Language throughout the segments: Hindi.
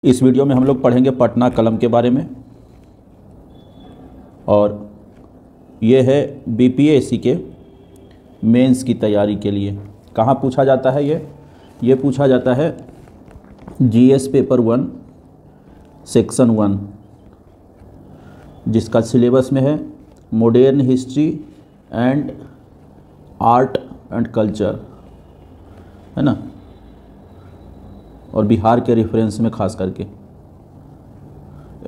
इस वीडियो में हम लोग पढ़ेंगे पटना कलम के बारे में। और ये है बीपीएससी के मेंस की तैयारी के लिए। कहाँ पूछा जाता है ये पूछा जाता है जीएस पेपर 1 सेक्शन 1, जिसका सिलेबस में है modern history and art and culture, है ना, और बिहार के रेफरेंस में खास करके।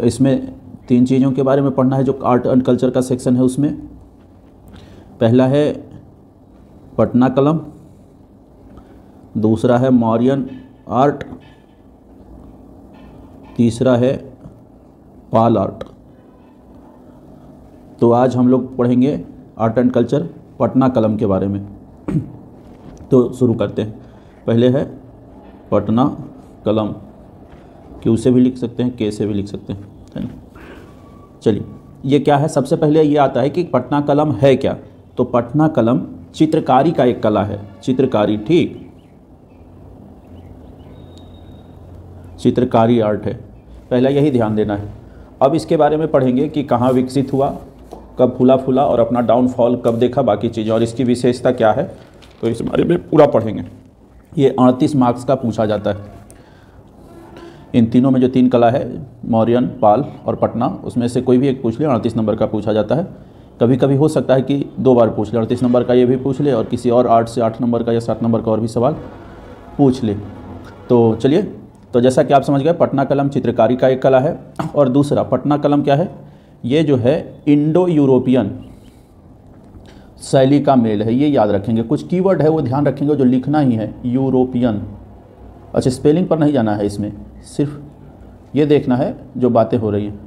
इसमें 3 चीज़ों के बारे में पढ़ना है जो आर्ट एंड कल्चर का सेक्शन है उसमें। पहला है पटना कलम, दूसरा है मौर्यन आर्ट, तीसरा है पाल आर्ट। तो आज हम लोग पढ़ेंगे आर्ट एंड कल्चर पटना कलम के बारे में। तो शुरू करते हैं। पहले है पटना कलम, क्यू से भी लिख सकते हैं, के से भी लिख सकते हैं, है ना। चलिए, ये क्या है? सबसे पहले ये आता है कि पटना कलम है क्या। तो पटना कलम चित्रकारी का एक कला है, चित्रकारी, ठीक, चित्रकारी आर्ट है। पहला यही ध्यान देना है। अब इसके बारे में पढ़ेंगे कि कहाँ विकसित हुआ, कब फूला और अपना डाउनफॉल कब देखा, बाकी चीज़ें, और इसकी विशेषता क्या है, तो इस बारे में पूरा पढ़ेंगे। ये 38 मार्क्स का पूछा जाता है। इन तीनों में जो 3 कला है, मौर्यन, पाल और पटना, उसमें से कोई भी एक पूछ ले, 38 नंबर का पूछा जाता है। कभी कभी हो सकता है कि 2 बार पूछ ले, 38 नंबर का ये भी पूछ ले और किसी और 8 से 8 नंबर का या 7 नंबर का और भी सवाल पूछ ले। तो चलिए, तो जैसा कि आप समझ गए, पटना कलम चित्रकारी का एक कला है। और दूसरा पटना कलम क्या है? ये जो है इंडो यूरोपियन शैली का मेल है, ये याद रखेंगे। कुछ कीवर्ड है वो ध्यान रखेंगे, जो लिखना ही है, यूरोपियन। अच्छा, स्पेलिंग पर नहीं जाना है इसमें, सिर्फ ये देखना है जो बातें हो रही हैं।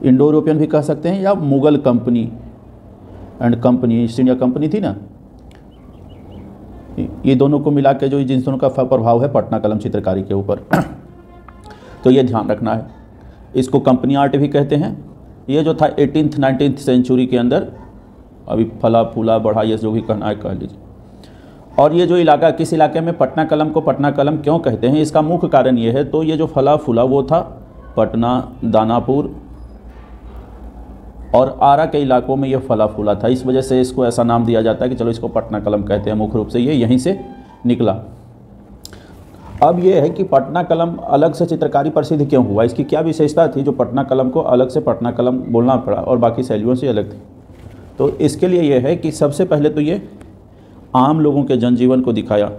इंडो यूरोपियन भी कह सकते हैं, या Mughal company and company, east India company थी ना, ये दोनों को मिला के जो जिन दोनों का प्रभाव है पटना कलम चित्रकारी के ऊपर, तो ये ध्यान रखना है। इसको कंपनी आर्ट भी कहते हैं। ये जो था 18th 19th सेंचुरी के अंदर, अभी फला फूला बढ़ा, ये जो भी कहना है कह लीजिए। और ये जो इलाका, किस इलाके में पटना कलम को पटना कलम क्यों कहते हैं, इसका मुख्य कारण ये है, तो ये जो फला फूला वो था पटना, दानापुर और आरा के इलाकों में ये फला फूला था। इस वजह से इसको ऐसा नाम दिया जाता है कि चलो इसको पटना कलम कहते हैं। मुख्य रूप से ये यहीं से निकला। अब ये है कि पटना कलम अलग से चित्रकारी प्रसिद्ध क्यों हुआ, इसकी क्या विशेषता थी जो पटना कलम को अलग से पटना कलम बोलना पड़ा और बाकी शैलियों से अलग थी। तो इसके लिए ये है कि सबसे पहले तो ये आम लोगों के जनजीवन को दिखाया,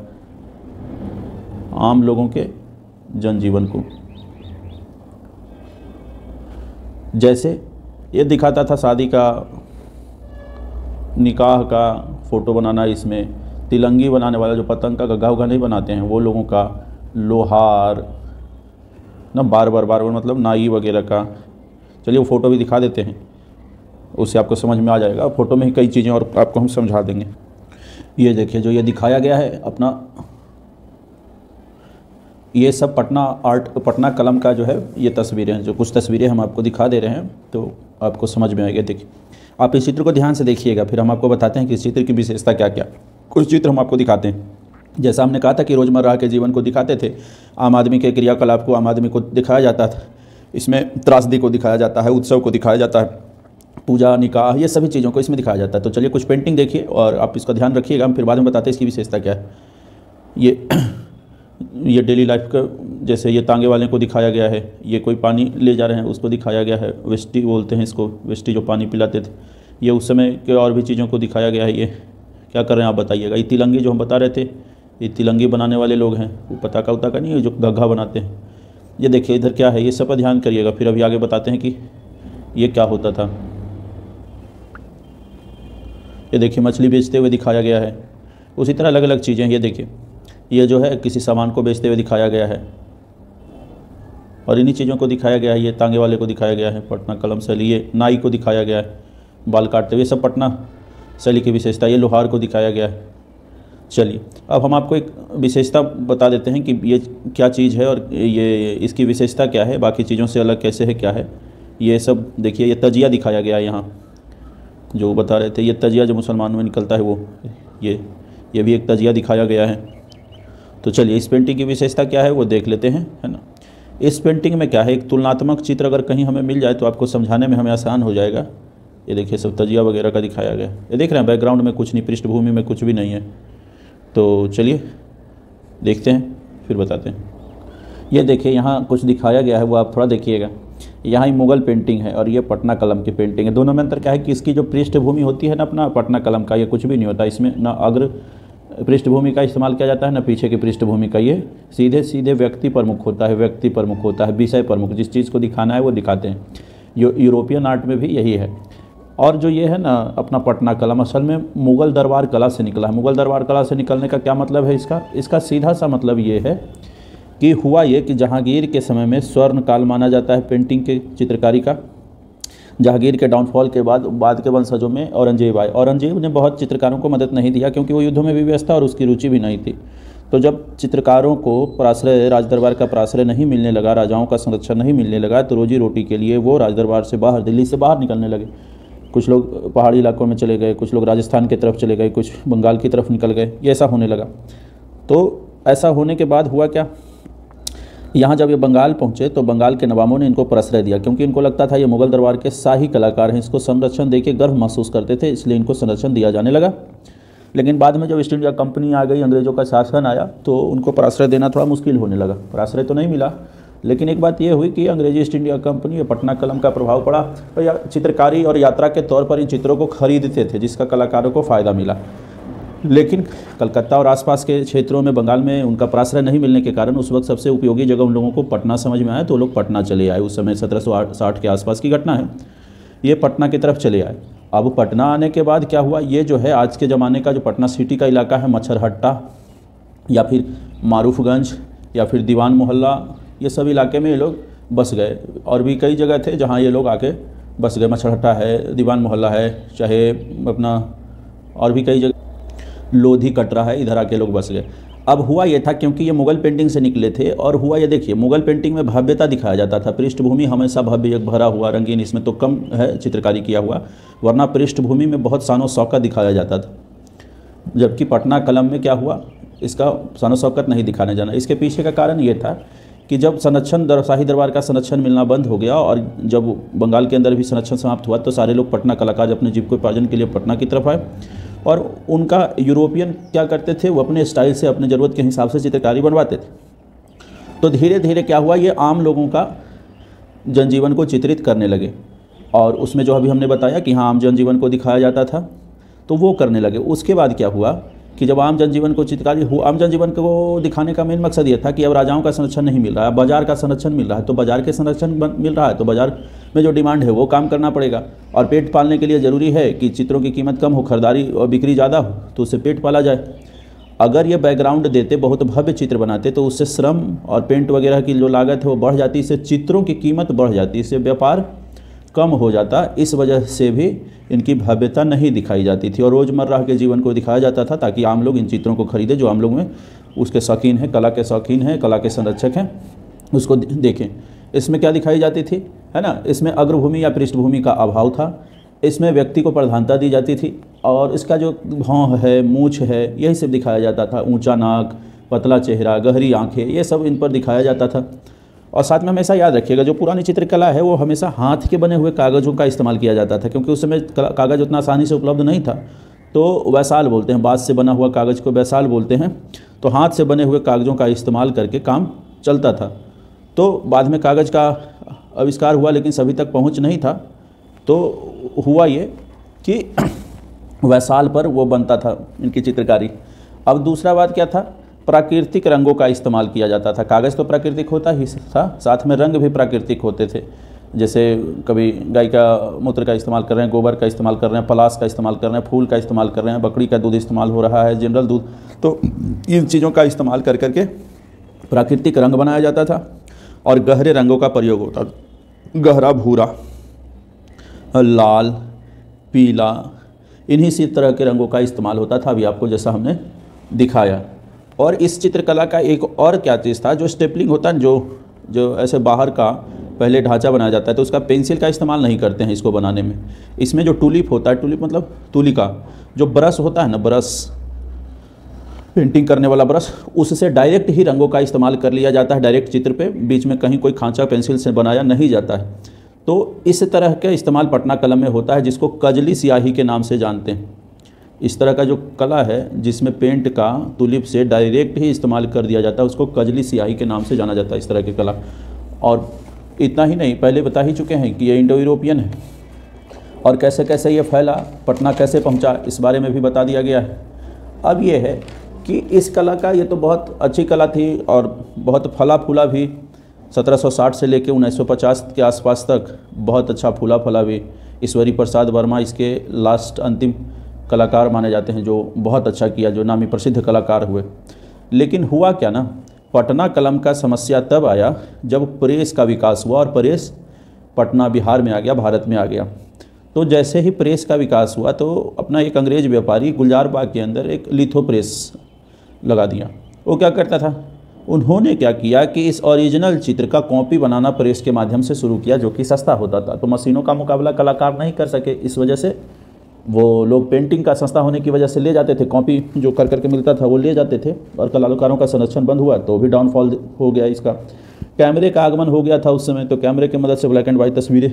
आम लोगों के जनजीवन को। जैसे ये दिखाता था शादी का, निकाह का फ़ोटो बनाना, इसमें तिलंगी बनाने वाला, जो पतंग का गग्गा उगा नहीं बनाते हैं वो लोगों का, लोहार ना, बार मतलब नाई वगैरह का। चलिए वो फ़ोटो भी दिखा देते हैं, उससे आपको समझ में आ जाएगा। फ़ोटो में ही कई चीज़ें और आपको हम समझा देंगे। ये देखिए जो ये दिखाया गया है अपना, ये सब पटना आर्ट, पटना कलम का जो है ये तस्वीरें हैं। जो कुछ तस्वीरें हम आपको दिखा दे रहे हैं तो आपको समझ में आएगा। देखिए, आप इस चित्र को ध्यान से देखिएगा, फिर हम आपको बताते हैं कि इस चित्र की विशेषता क्या क्या। कुछ चित्र हम आपको दिखाते हैं। जैसा हमने कहा था कि रोज़मर्रा के जीवन को दिखाते थे, आम आदमी के क्रियाकलाप को आम आदमी को दिखाया जाता था। इसमें त्रासदी को दिखाया जाता है, उत्सव को दिखाया जाता है, पूजा, निकाह, ये सभी चीज़ों को इसमें दिखाया जाता है। तो चलिए कुछ पेंटिंग देखिए और आप इसका ध्यान रखिएगा, हम फिर बाद में बताते हैं इसकी विशेषता क्या है। ये डेली लाइफ का, जैसे ये तांगे वाले को दिखाया गया है, ये कोई पानी ले जा रहे हैं उसको दिखाया गया है, वेस्टी बोलते हैं इसको, वेस्टी जो पानी पिलाते थे। ये उस समय के और भी चीज़ों को दिखाया गया है। ये क्या कर रहे हैं आप बताइएगा। ये तिलंगी जो हम बता रहे थे, ये तिलंगी बनाने वाले लोग हैं, वो पताका उताका नहीं है, जो गग्घा बनाते हैं। ये देखिए इधर क्या है, ये सब पर ध्यान करिएगा, फिर अभी आगे बताते हैं कि ये क्या होता था। ये देखिए मछली बेचते हुए दिखाया गया है। उसी तरह अलग अलग चीज़ें, ये देखिए ये जो है किसी सामान को बेचते हुए दिखाया गया है, और इन्हीं चीज़ों को दिखाया गया है। ये तांगे वाले को दिखाया गया है पटना कलम शैली, ये नाई को दिखाया गया है बाल काटते हुए, सब पटना शैली की विशेषता। ये लोहार को दिखाया गया है। चलिए अब हम आपको एक विशेषता बता देते हैं कि ये क्या चीज़ है और ये इसकी विशेषता क्या है, बाकी चीज़ों से अलग कैसे है, क्या है ये सब। देखिए ये तजिया दिखाया गया है यहाँ, जो बता रहे थे, ये तजिया जो मुसलमानों में निकलता है वो, ये भी एक तजिया दिखाया गया है। तो चलिए इस पेंटिंग की विशेषता क्या है वो देख लेते हैं, है ना। इस पेंटिंग में क्या है, एक तुलनात्मक चित्र अगर कहीं हमें मिल जाए तो आपको समझाने में हमें आसान हो जाएगा। ये देखिए सब तजिया वगैरह का दिखाया गया, ये देख रहे हैं बैकग्राउंड में कुछ नहीं, पृष्ठभूमि में कुछ भी नहीं है। तो चलिए देखते हैं फिर बताते हैं। ये देखिए यहाँ कुछ दिखाया गया है, वो आप थोड़ा देखिएगा। यहाँ ही मुग़ल पेंटिंग है और ये पटना कलम की पेंटिंग है। दोनों में अंतर क्या है कि इसकी जो पृष्ठभूमि होती है ना अपना पटना कलम का, ये कुछ भी नहीं होता इसमें, ना अग्र पृष्ठभूमि का इस्तेमाल किया जाता है ना पीछे की पृष्ठभूमि का। ये सीधे सीधे व्यक्ति प्रमुख होता है, व्यक्ति प्रमुख होता है, विषय प्रमुख, जिस चीज़ को दिखाना है वो दिखाते हैं। यूरोपियन आर्ट में भी यही है। और जो ये है ना अपना पटना कलम असल में मुग़ल दरबार कला से निकला है। मुग़ल दरबार कला से निकलने का क्या मतलब है इसका सीधा सा मतलब ये है कि हुआ ये कि जहांगीर के समय में स्वर्ण काल माना जाता है पेंटिंग के चित्रकारी का। जहांगीर के डाउनफॉल के बाद के वंशजों में औरंगजेब आए। औरंगजेब ने बहुत चित्रकारों को मदद नहीं दिया क्योंकि वो युद्धों में भी व्यस्त था और उसकी रुचि भी नहीं थी। तो जब चित्रकारों को प्राश्रय, राजदरबार का प्राश्रय नहीं मिलने लगा, राजाओं का संरक्षण नहीं मिलने लगा, तो रोजी रोटी के लिए वो राजदरबार से बाहर, दिल्ली से बाहर निकलने लगे। कुछ लोग पहाड़ी इलाकों में चले गए, कुछ लोग राजस्थान की तरफ चले गए, कुछ बंगाल की तरफ निकल गए, ये ऐसा होने लगा। तो ऐसा होने के बाद हुआ क्या, यहाँ जब ये बंगाल पहुँचे तो बंगाल के नवाबों ने इनको प्रश्रय दिया क्योंकि इनको लगता था ये मुग़ल दरबार के शाही कलाकार हैं, इसको संरक्षण देके गर्व महसूस करते थे, इसलिए इनको संरक्षण दिया जाने लगा। लेकिन बाद में जब ईस्ट इंडिया कंपनी आ गई, अंग्रेज़ों का शासन आया, तो उनको प्रश्रय देना थोड़ा मुश्किल होने लगा। प्रश्रय तो नहीं मिला, लेकिन एक बात ये हुई कि अंग्रेजी ईस्ट इंडिया कंपनी और पटना कलम का प्रभाव पड़ा तो चित्रकारी और यात्रा के तौर पर इन चित्रों को खरीदते थे, जिसका कलाकारों को फ़ायदा मिला। लेकिन कलकत्ता और आसपास के क्षेत्रों में, बंगाल में उनका प्राश्रय नहीं मिलने के कारण उस वक्त सबसे उपयोगी जगह उन लोगों को पटना समझ में आया, तो लोग पटना चले आए। उस समय 1760 के आसपास की घटना है, ये पटना की तरफ चले आए। अब पटना आने के बाद क्या हुआ, ये जो है आज के ज़माने का जो पटना सिटी का इलाका है, मच्छरहट्टा या फिर मारूफगंज या फिर दीवान मोहल्ला, ये सब इलाके में ये लोग बस गए। और भी कई जगह थे जहाँ ये लोग आके बस गए, मच्छरहट्टा है, दीवान मोहल्ला है, चाहे अपना और भी कई जगह, लोधी कटरा है, इधर आके लोग बस गए। अब हुआ ये था क्योंकि ये मुग़ल पेंटिंग से निकले थे, और हुआ ये देखिए मुग़ल पेंटिंग में भव्यता दिखाया जाता था, पृष्ठभूमि हमेशा भव्य भरा हुआ रंगीन, इसमें तो कम है चित्रकारी किया हुआ, वरना पृष्ठभूमि में बहुत शान शौकत दिखाया जाता था। जबकि पटना कलम में क्या हुआ, इसका शान शौकत नहीं दिखाने जाना। इसके पीछे का कारण ये था कि जब संरक्षण, शाही दरबार का संरक्षण मिलना बंद हो गया और जब बंगाल के अंदर भी संरक्षण समाप्त हुआ, तो सारे लोग पटना कलाकार अपने जीविकोपार्जन के लिए पटना की तरफ आए। और उनका यूरोपियन क्या करते थे, वो अपने स्टाइल से, अपने ज़रूरत के हिसाब से चित्रकारी बनवाते थे। तो धीरे धीरे क्या हुआ, ये आम लोगों का जनजीवन को चित्रित करने लगे, और उसमें जो अभी हमने बताया कि हाँ आम जनजीवन को दिखाया जाता था, तो वो करने लगे। उसके बाद क्या हुआ कि जब आम जनजीवन को चित्रकारी हुआ, आम जनजीवन को दिखाने का मेन मकसद ये था कि अब राजाओं का संरक्षण नहीं मिल रहा है, बाजार का संरक्षण मिल रहा है, तो बाजार के संरक्षण मिल रहा है तो बाजार में जो डिमांड है वो काम करना पड़ेगा। और पेट पालने के लिए ज़रूरी है कि चित्रों की कीमत कम हो, खरीदारी और बिक्री ज़्यादा हो, तो उससे पेट पाला जाए। अगर ये बैकग्राउंड देते, बहुत भव्य चित्र बनाते, तो उससे श्रम और पेंट वगैरह की जो लागत है वो बढ़ जाती, इससे चित्रों की कीमत बढ़ जाती, इससे व्यापार कम हो जाता। इस वजह से भी इनकी भव्यता नहीं दिखाई जाती थी और रोज़मर्रा के जीवन को दिखाया जाता था, ताकि आम लोग इन चित्रों को खरीदें, जो आम लोग में उसके शौकीन हैं, कला के शौकीन हैं, कला के संरक्षक हैं, उसको देखें। इसमें क्या दिखाई जाती थी, है ना, इसमें अग्रभूमि या पृष्ठभूमि का अभाव था, इसमें व्यक्ति को प्रधानता दी जाती थी, और इसका जो भौं है, मूछ है, यही सब दिखाया जाता था। ऊंचा नाक, पतला चेहरा, गहरी आंखें, ये सब इन पर दिखाया जाता था। और साथ में हमेशा याद रखिएगा, जो पुरानी चित्रकला है वो हमेशा हाथ के बने हुए कागज़ों का इस्तेमाल किया जाता था, क्योंकि उस समय कागज़ उतना आसानी से उपलब्ध नहीं था। तो वैसाल बोलते हैं, बाँस से बना हुआ कागज़ को वैसाल बोलते हैं। तो हाथ से बने हुए कागज़ों का इस्तेमाल करके काम चलता था। तो बाद में कागज़ का आविष्कार हुआ, लेकिन सभी तक पहुंच नहीं था। तो हुआ ये कि वैसाल पर वो बनता था इनकी चित्रकारी। अब दूसरा बात क्या था, प्राकृतिक रंगों का इस्तेमाल किया जाता था। कागज़ तो प्राकृतिक होता ही था, साथ में रंग भी प्राकृतिक होते थे। जैसे कभी गाय का मूत्र का इस्तेमाल कर रहे हैं, गोबर का इस्तेमाल कर रहे हैं, पलाश का इस्तेमाल कर रहे हैं, फूल का इस्तेमाल कर रहे हैं, बकरी का दूध इस्तेमाल हो रहा है, जनरल दूध। तो इन चीज़ों का इस्तेमाल कर करके प्राकृतिक रंग बनाया जाता था, और गहरे रंगों का प्रयोग होता था। गहरा भूरा, लाल, पीला, इन्हीं सी तरह के रंगों का इस्तेमाल होता था, अभी आपको जैसा हमने दिखाया। और इस चित्रकला का एक और क्या चीज़ था, जो स्टेपलिंग होता है, जो ऐसे बाहर का पहले ढांचा बनाया जाता है, तो उसका पेंसिल का इस्तेमाल नहीं करते हैं इसको बनाने में। इसमें जो टूलिप होता है, टूलिप मतलब तुलिका, जो ब्रश होता है ना, ब्रश, पेंटिंग करने वाला ब्रश, उससे डायरेक्ट ही रंगों का इस्तेमाल कर लिया जाता है, डायरेक्ट चित्र पे, बीच में कहीं कोई खांचा पेंसिल से बनाया नहीं जाता है। तो इस तरह का इस्तेमाल पटना कलम में होता है, जिसको कजली स्याही के नाम से जानते हैं। इस तरह का जो कला है जिसमें पेंट का तुलिप से डायरेक्ट ही इस्तेमाल कर दिया जाता है, उसको कजली स्याही के नाम से जाना जाता है, इस तरह की कला। और इतना ही नहीं, पहले बता ही चुके हैं कि ये इंडो यूरोपियन है, और कैसे कैसे ये फैला, पटना कैसे पहुंचा, इस बारे में भी बता दिया गया है। अब ये है कि इस कला का, ये तो बहुत अच्छी कला थी और बहुत फला फूला भी, 1760 से लेकर 1950 के आसपास तक बहुत अच्छा फूला फला भी। ईश्वरी प्रसाद वर्मा इसके लास्ट अंतिम कलाकार माने जाते हैं, जो बहुत अच्छा किया, जो नामी प्रसिद्ध कलाकार हुए। लेकिन हुआ क्या ना, पटना कलम का समस्या तब आया जब प्रेस का विकास हुआ, और प्रेस पटना बिहार में आ गया, भारत में आ गया। तो जैसे ही प्रेस का विकास हुआ तो अपना एक अंग्रेज व्यापारी गुलजार बाग के अंदर एक लिथो प्रेस लगा दिया। वो क्या करता था, उन्होंने क्या किया कि इस ओरिजिनल चित्र का कॉपी बनाना प्रेस के माध्यम से शुरू किया, जो कि सस्ता होता था। तो मशीनों का मुकाबला कलाकार नहीं कर सके, इस वजह से वो लोग पेंटिंग का सस्ता होने की वजह से ले जाते थे, कॉपी जो कर करके मिलता था वो ले जाते थे, और कलाकारों का संरक्षण बंद हुआ तो भी डाउनफॉल हो गया इसका। कैमरे का आगमन हो गया था उस समय, तो कैमरे की मदद से ब्लैक एंड वाइट तस्वीरें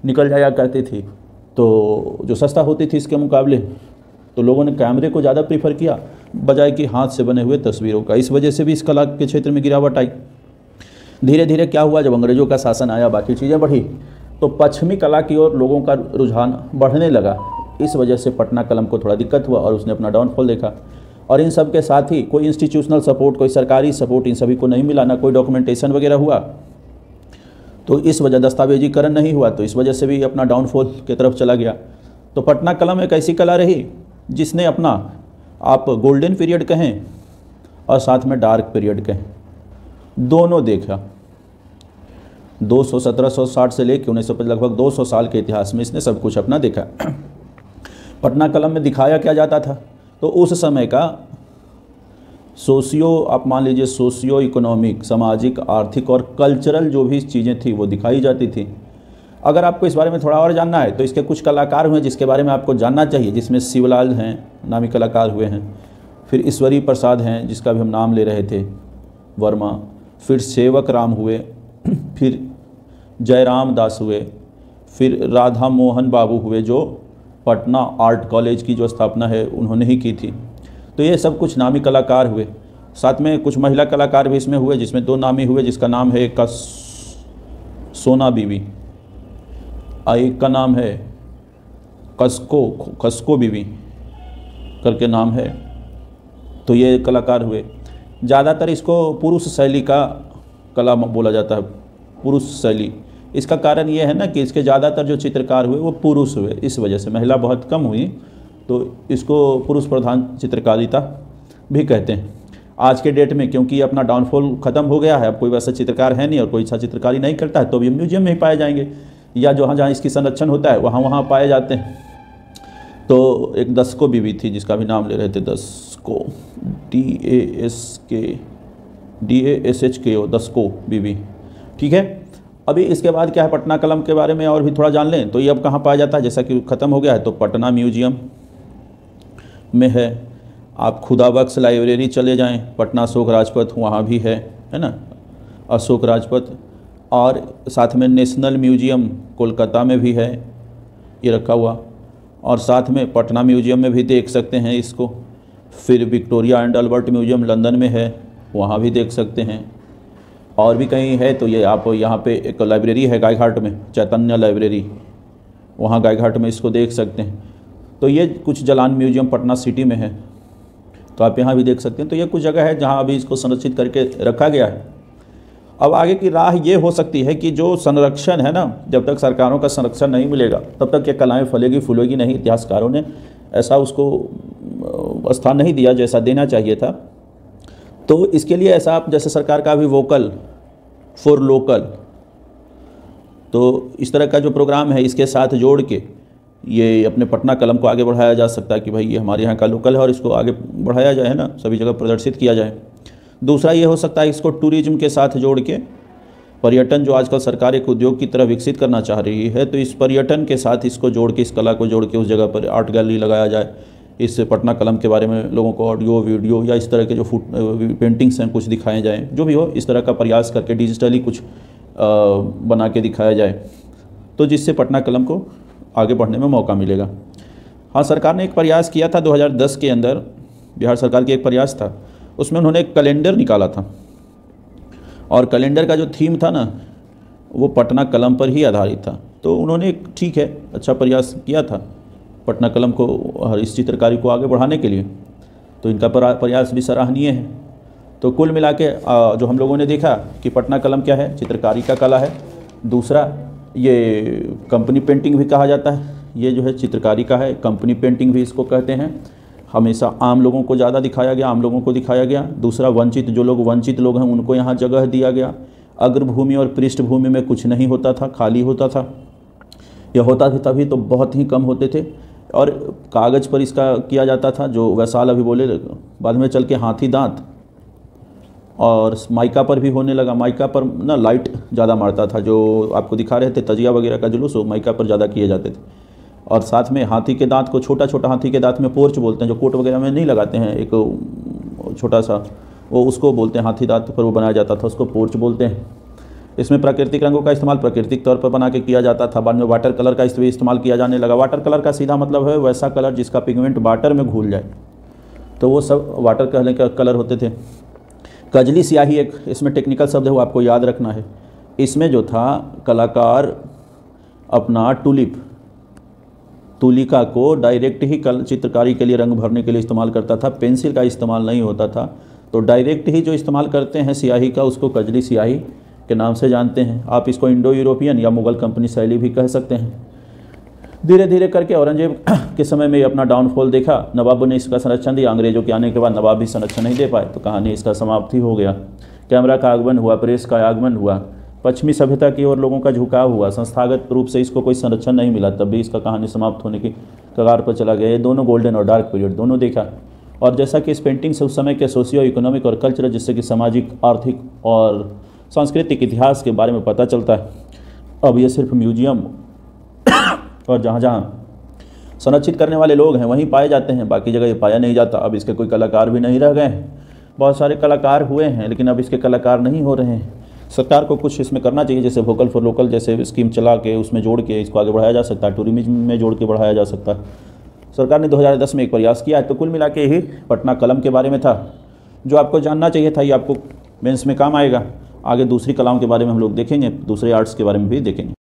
निकल जाया करती थी, तो जो सस्ता होती थी इसके मुकाबले, तो लोगों ने कैमरे को ज़्यादा प्रीफर किया बजाय कि हाथ से बने हुए तस्वीरों का। इस वजह से भी इस कला के क्षेत्र में गिरावट आई। धीरे धीरे क्या हुआ, जब अंग्रेज़ों का शासन आया, बाकी चीज़ें बढ़ी, तो पश्चिमी कला की ओर लोगों का रुझान बढ़ने लगा। इस वजह से पटना कलम को थोड़ा दिक्कत हुआ और उसने अपना डाउनफॉल देखा। और इन सब के साथ ही कोई इंस्टीट्यूशनल सपोर्ट, कोई सरकारी सपोर्ट इन सभी को नहीं मिला, ना कोई डॉक्यूमेंटेशन वगैरह हुआ, तो इस वजह दस्तावेजीकरण नहीं हुआ, तो इस वजह से भी अपना डाउनफॉल की तरफ चला गया। तो पटना कलम एक ऐसी कला रही जिसने अपना, आप गोल्डन पीरियड कहें और साथ में डार्क पीरियड कहें, दोनों देखा। 1760 से लेकर 1950, लगभग 200 साल के इतिहास में इसने सब कुछ अपना देखा। पटना कलम में दिखाया क्या जाता था, तो उस समय का सोशियो, आप मान लीजिए सोशियो इकोनॉमिक, सामाजिक, आर्थिक और कल्चरल जो भी चीज़ें थी वो दिखाई जाती थी। अगर आपको इस बारे में थोड़ा और जानना है तो इसके कुछ कलाकार हुए जिसके बारे में आपको जानना चाहिए, जिसमें शिवलाल हैं, नामी कलाकार हुए हैं, फिर ईश्वरी प्रसाद हैं जिसका भी हम नाम ले रहे थे, वर्मा, फिर सेवक राम हुए, फिर जयराम दास हुए, फिर राधा मोहन बाबू हुए, जो पटना आर्ट कॉलेज की जो स्थापना है उन्होंने ही की थी। तो ये सब कुछ नामी कलाकार हुए। साथ में कुछ महिला कलाकार भी इसमें हुए, जिसमें 2 नामी हुए, जिसका नाम है एक का सोना बीवी, एक का नाम है कस्को बीवी करके नाम है। तो ये कलाकार हुए। ज़्यादातर इसको पुरुष शैली का कला बोला जाता है, पुरुष शैली। इसका कारण ये है ना कि इसके ज़्यादातर जो चित्रकार हुए वो पुरुष हुए, इस वजह से महिला बहुत कम हुई, तो इसको पुरुष प्रधान चित्रकारिता भी कहते हैं आज के डेट में। क्योंकि अपना डाउनफॉल ख़त्म हो गया है, अब कोई वैसा चित्रकार है नहीं और कोई अच्छा चित्रकारी नहीं करता है, तो ये म्यूजियम में ही पाए जाएंगे, या जहाँ जहाँ इसकी संरक्षण होता है वहाँ पाए जाते हैं। तो एक दस्को बीवी थी जिसका भी नाम ले रहे थे, दस्को, DASHKO, दस्को बीवी, ठीक है। अभी इसके बाद क्या है, पटना कलम के बारे में और भी थोड़ा जान लें। तो ये अब कहाँ पाया जाता है, जैसा कि ख़त्म हो गया है, तो पटना म्यूजियम में है। आप खुदाबख्श लाइब्रेरी चले जाएं, पटना अशोक राजपथ, वहाँ भी है ना, अशोक राजपथ। और साथ में नेशनल म्यूजियम कोलकाता में भी है ये रखा हुआ, और साथ में पटना म्यूजियम में भी देख सकते हैं इसको। फिर Victoria and Albert museum London में है, वहाँ भी देख सकते हैं। और भी कहीं है तो ये आप यहाँ पे एक लाइब्रेरी है गायघाट में, चैतन्य लाइब्रेरी, वहाँ गायघाट में इसको देख सकते हैं। तो ये कुछ जलान म्यूजियम पटना सिटी में है, तो आप यहाँ भी देख सकते हैं। तो ये कुछ जगह है जहाँ अभी इसको संरक्षित करके रखा गया है। अब आगे की राह ये हो सकती है कि जो संरक्षण है ना, जब तक सरकारों का संरक्षण नहीं मिलेगा तब तक ये कलाएँ फलेगी फूलेगी नहीं। इतिहासकारों ने ऐसा उसको स्थान नहीं दिया जैसा देना चाहिए था। तो इसके लिए ऐसा आप जैसे सरकार का भी वोकल फॉर लोकल, तो इस तरह का जो प्रोग्राम है इसके साथ जोड़ के ये अपने पटना कलम को आगे बढ़ाया जा सकता है कि भाई ये हमारे यहाँ का लोकल है और इसको आगे बढ़ाया जाए, है ना, सभी जगह प्रदर्शित किया जाए। दूसरा ये हो सकता है इसको टूरिज्म के साथ जोड़ के, पर्यटन जो आजकल सरकार एक उद्योग की तरह विकसित करना चाह रही है, तो इस पर्यटन के साथ इसको जोड़ के, इस कला को जोड़ के उस जगह पर आर्ट गैलरी लगाया जाए, इस पटना कलम के बारे में लोगों को ऑडियो वीडियो या इस तरह के जो पेंटिंग्स हैं कुछ दिखाए जाएँ, जो भी हो इस तरह का प्रयास करके डिजिटली कुछ बना के दिखाया जाए, तो जिससे पटना कलम को आगे बढ़ने में मौका मिलेगा। हाँ, सरकार ने एक प्रयास किया था 2010 के अंदर, बिहार सरकार की एक प्रयास था, उसमें उन्होंने एक कैलेंडर निकाला था और कैलेंडर का जो थीम था ना वो पटना कलम पर ही आधारित था। तो उन्होंने एक ठीक है अच्छा प्रयास किया था पटना कलम को, इस चित्रकारी को आगे बढ़ाने के लिए, तो इनका प्रयास भी सराहनीय है। तो कुल मिला के जो हम लोगों ने देखा कि पटना कलम क्या है, चित्रकारी का कला है। दूसरा, ये कंपनी पेंटिंग भी कहा जाता है, ये जो है चित्रकारी का है, कंपनी पेंटिंग भी इसको कहते हैं। हमेशा आम लोगों को ज़्यादा दिखाया गया, आम लोगों को दिखाया गया। दूसरा, वंचित जो लोग वंचित लोग हैं उनको यहाँ जगह दिया गया। अग्रभूमि और पृष्ठभूमि में कुछ नहीं होता था, खाली होता था, यह होता था तभी तो बहुत ही कम होते थे। और कागज़ पर इसका किया जाता था, जो वैशाल अभी बोले, बाद में चल के हाथी दांत, और माइका पर भी होने लगा। माइका पर ना लाइट ज़्यादा मारता था, जो आपको दिखा रहे थे तजिया वगैरह का जुलूस, वो माइका पर ज़्यादा किए जाते थे। और साथ में हाथी के दांत को, छोटा छोटा हाथी के दांत में पोर्च बोलते हैं, जो कोट वगैरह में नहीं लगाते हैं, एक छोटा सा वो उसको बोलते हैं, हाथी दांत पर वो बनाया जाता था, उसको पोर्च बोलते हैं। इसमें प्राकृतिक रंगों का इस्तेमाल प्राकृतिक तौर पर बना के किया जाता था। बाद में वाटर कलर का इस्तेमाल किया जाने लगा। वाटर कलर का सीधा मतलब है वैसा कलर जिसका पिगमेंट वाटर में घुल जाए, तो वो सब वाटर कलर होते थे। कजली स्याही एक इसमें टेक्निकल शब्द है, वो आपको याद रखना है। इसमें जो था कलाकार अपना तुलिका को डायरेक्ट ही चित्रकारी के लिए, रंग भरने के लिए इस्तेमाल करता था, पेंसिल का इस्तेमाल नहीं होता था। तो डायरेक्ट ही जो इस्तेमाल करते हैं स्याही का, उसको कजली स्याही के नाम से जानते हैं। आप इसको इंडो यूरोपियन या मुग़ल कंपनी शैली भी कह सकते हैं। धीरे धीरे करके औरंगजेब के समय में अपना डाउनफॉल देखा, नवाबों ने इसका संरक्षण दिया। अंग्रेजों के आने के बाद नवाब भी संरक्षण नहीं दे पाए, तो कहानी इसका समाप्ति हो गया। कैमरा का आगमन हुआ, प्रेस का आगमन हुआ, पश्चिमी सभ्यता की ओर लोगों का झुकाव हुआ, संस्थागत रूप से इसको कोई संरक्षण नहीं मिला, तब भी इसका कहानी समाप्त होने की कगार पर चला गया। ये दोनों गोल्डन और डार्क पीरियड दोनों देखा। और जैसा कि इस पेंटिंग से उस समय के सोशियो इकोनॉमिक और कल्चरल, जिससे कि सामाजिक, आर्थिक और सांस्कृतिक इतिहास के बारे में पता चलता है। अब ये सिर्फ म्यूजियम और जहाँ जहाँ संरक्षित करने वाले लोग हैं वहीं पाए जाते हैं, बाकी जगह ये पाया नहीं जाता। अब इसके कोई कलाकार भी नहीं रह गए हैं। बहुत सारे कलाकार हुए हैं लेकिन अब इसके कलाकार नहीं हो रहे हैं। सरकार को कुछ इसमें करना चाहिए, जैसे वोकल फॉर लोकल जैसे स्कीम चला के उसमें जोड़ के इसको आगे बढ़ाया जा सकता है, टूरिज्म में जोड़ के बढ़ाया जा सकता है। सरकार ने 2010 में एक प्रयास किया है। तो कुल मिला के ही पटना कलम के बारे में था, जो आपको जानना चाहिए था। ये आपको मेंस में काम आएगा। आगे दूसरी कलाओं के बारे में हम लोग देखेंगे, दूसरे आर्ट्स के बारे में भी देखेंगे।